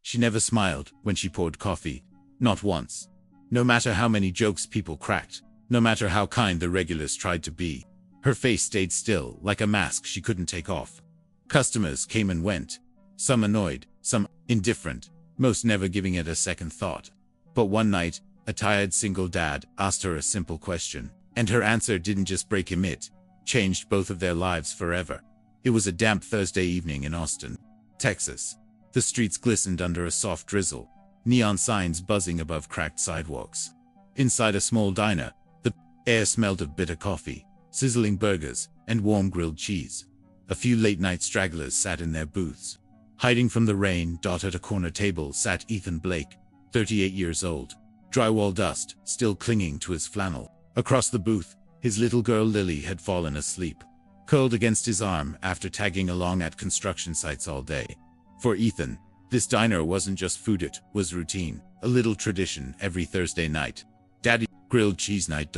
She never smiled when she poured coffee. Not once. No matter how many jokes people cracked, no matter how kind the regulars tried to be, her face stayed still, like a mask she couldn't take off. Customers came and went, some annoyed, some indifferent, most never giving it a second thought. But one night, a tired single dad asked her a simple question, and her answer didn't just break him, it changed both of their lives forever. It was a damp Thursday evening in Austin, Texas. The streets glistened under a soft drizzle, neon signs buzzing above cracked sidewalks. Inside a small diner, the air smelled of bitter coffee, sizzling burgers, and warm grilled cheese. A few late-night stragglers sat in their booths. Hiding from the rain, at a corner table sat Ethan Blake, 38 years old, drywall dust still clinging to his flannel. Across the booth, his little girl Lily had fallen asleep, curled against his arm after tagging along at construction sites all day. For Ethan, this diner wasn't just food, it was routine, a little tradition every Thursday night. Daddy grilled cheese night.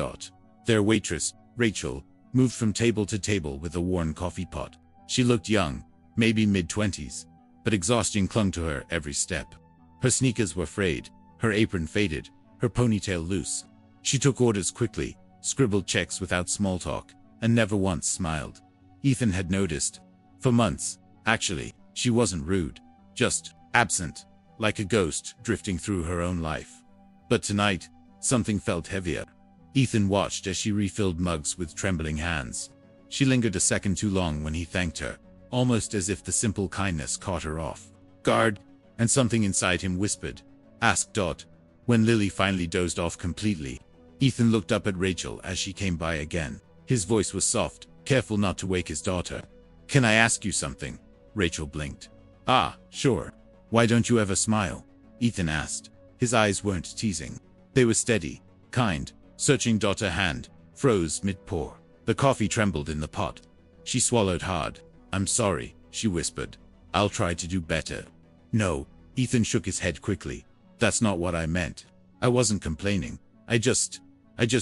Their waitress, Rachel, moved from table to table with a worn coffee pot. She looked young, maybe mid-20s, but exhaustion clung to her every step. Her sneakers were frayed, her apron faded, her ponytail loose. She took orders quickly, scribbled checks without small talk, and never once smiled. Ethan had noticed. For months, actually, she wasn't rude, just absent, like a ghost drifting through her own life. But tonight, something felt heavier. Ethan watched as she refilled mugs with trembling hands. She lingered a second too long when he thanked her, almost as if the simple kindness caught her off guard, and something inside him whispered, "Ask." When Lily finally dozed off completely, Ethan looked up at Rachel as she came by again. His voice was soft, careful not to wake his daughter. "Can I ask you something?" Rachel blinked. "Ah, sure. Why don't you ever smile?" Ethan asked. His eyes weren't teasing. They were steady, kind, searching. Her hand froze mid-pour. The coffee trembled in the pot. She swallowed hard. "I'm sorry," she whispered. "I'll try to do better." "No," Ethan shook his head quickly. "That's not what I meant. I wasn't complaining. I just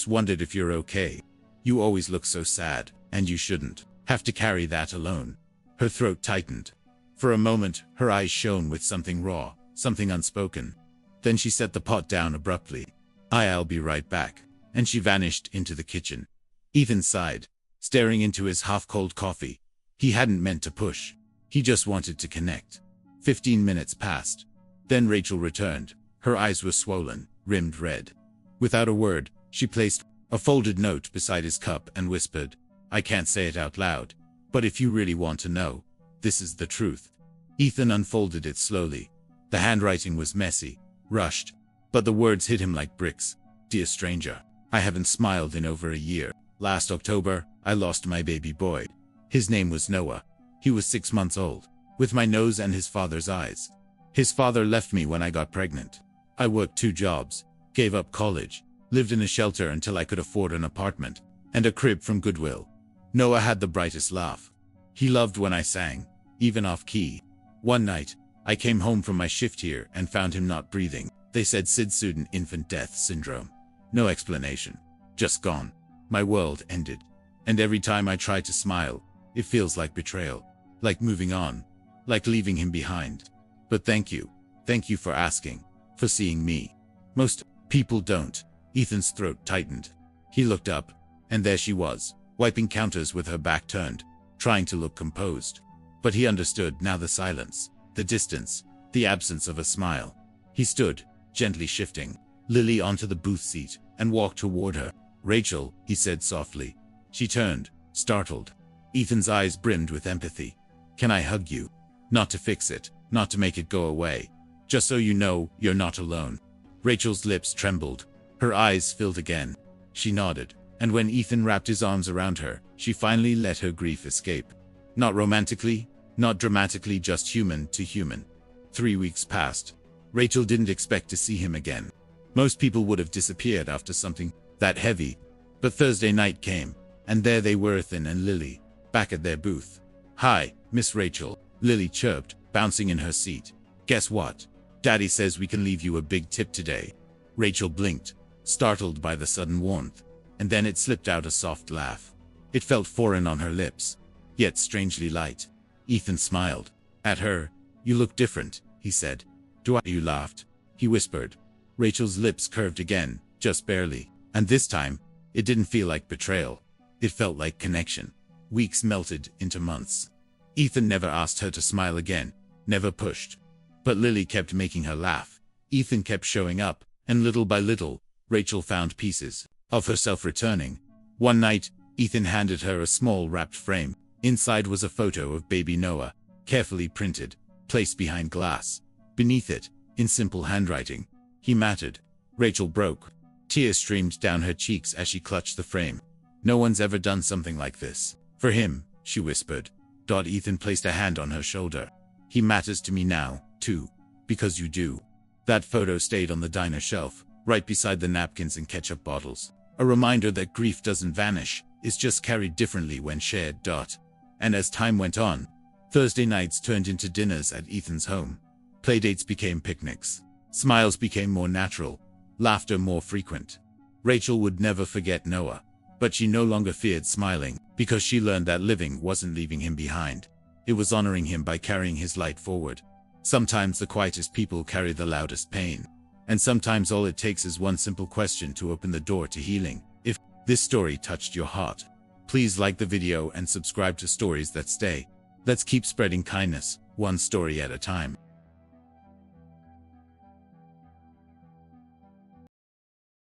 wondered if you're okay. You always look so sad, and you shouldn't have to carry that alone." Her throat tightened. For a moment, her eyes shone with something raw, something unspoken. Then she set the pot down abruptly. "I'll be right back." And she vanished into the kitchen. Ethan sighed, staring into his half-cold coffee. He hadn't meant to push. He just wanted to connect. 15 minutes passed. Then Rachel returned. Her eyes were swollen, rimmed red. Without a word, she placed a folded note beside his cup and whispered, "I can't say it out loud, but if you really want to know, this is the truth." Ethan unfolded it slowly. The handwriting was messy, rushed, but the words hit him like bricks. "Dear stranger, I haven't smiled in over a year. Last October, I lost my baby boy. His name was Noah. He was 6 months old, with my nose and his father's eyes. His father left me when I got pregnant. I worked 2 jobs, gave up college, lived in a shelter until I could afford an apartment and a crib from Goodwill. Noah had the brightest laugh. He loved when I sang, even off-key. One night, I came home from my shift here and found him not breathing. They said SIDS, infant death syndrome. No explanation. Just gone. My world ended. And every time I try to smile, it feels like betrayal, like moving on, like leaving him behind. But thank you. Thank you for asking, for seeing me. Most people don't." Ethan's throat tightened. He looked up, and there she was, wiping counters with her back turned, trying to look composed. But he understood now, the silence, the distance, the absence of a smile. He stood, gently shifting Lily onto the booth seat, and walked toward her. "Rachel," he said softly. She turned, startled. Ethan's eyes brimmed with empathy. "Can I hug you? Not to fix it, not to make it go away. Just so you know, you're not alone." Rachel's lips trembled. Her eyes filled again. She nodded, and when Ethan wrapped his arms around her, she finally let her grief escape. Not romantically, not dramatically, just human to human. 3 weeks passed. Rachel didn't expect to see him again. Most people would have disappeared after something that heavy. But Thursday night came, and there they were, Ethan and Lily, back at their booth. "Hi, Miss Rachel," Lily chirped, bouncing in her seat. "Guess what? Daddy says we can leave you a big tip today." Rachel blinked, startled by the sudden warmth, and then it slipped out a soft laugh. It felt foreign on her lips, yet strangely light. Ethan smiled at her. "You look different," he said. You laughed, he whispered. Rachel's lips curved again, just barely. And this time, it didn't feel like betrayal. It felt like connection. Weeks melted into months. Ethan never asked her to smile again, never pushed. But Lily kept making her laugh. Ethan kept showing up, and little by little, Rachel found pieces of herself returning. One night, Ethan handed her a small wrapped frame. Inside was a photo of baby Noah, carefully printed, placed behind glass. Beneath it, in simple handwriting, he mattered. Rachel broke. Tears streamed down her cheeks as she clutched the frame. No one's ever done something like this. For him, she whispered. Ethan placed a hand on her shoulder. He matters to me now, too. Because you do. That photo stayed on the diner shelf, right beside the napkins and ketchup bottles. A reminder that grief doesn't vanish, it's just carried differently when shared. And as time went on, Thursday nights turned into dinners at Ethan's home. Playdates became picnics. Smiles became more natural. Laughter more frequent. Rachel would never forget Noah. But she no longer feared smiling, because she learned that living wasn't leaving him behind. It was honoring him by carrying his light forward. Sometimes the quietest people carry the loudest pain. And sometimes all it takes is one simple question to open the door to healing. If this story touched your heart, please like the video and subscribe to Stories That Stay. Let's keep spreading kindness, one story at a time.